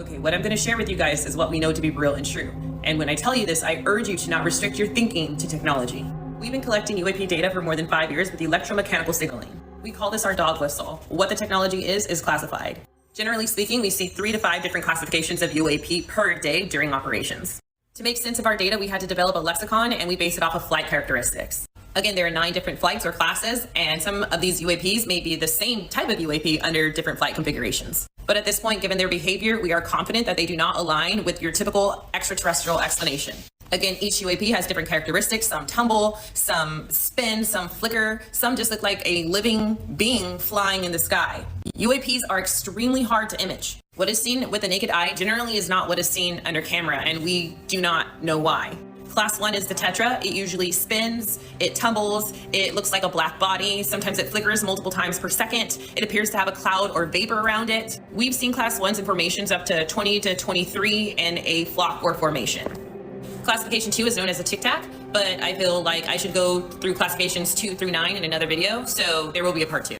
Okay, what I'm going to share with you guys is what we know to be real and true. And when I tell you this, I urge you to not restrict your thinking to technology. We've been collecting UAP data for more than 5 years with electromechanical signaling. We call this our dog whistle. What the technology is classified. Generally speaking, we see 3 to 5 different classifications of UAP per day during operations. To make sense of our data, we had to develop a lexicon, and we base it off of flight characteristics. Again, there are 9 different flights or classes, and some of these UAPs may be the same type of UAP under different flight configurations. But at this point, given their behavior, we are confident that they do not align with your typical extraterrestrial explanation. Again, each UAP has different characteristics. Some tumble, some spin, some flicker, some just look like a living being flying in the sky. UAPs are extremely hard to image. What is seen with the naked eye generally is not what is seen under camera, and we do not know why. Class 1 is the tetra. It usually spins, it tumbles, it looks like a black body. Sometimes it flickers multiple times per second. It appears to have a cloud or vapor around it. We've seen class 1s in formations up to 20 to 23 in a flock or formation. Classification 2 is known as a tic-tac, but I feel like I should go through classifications 2 through 9 in another video, so there will be a part 2.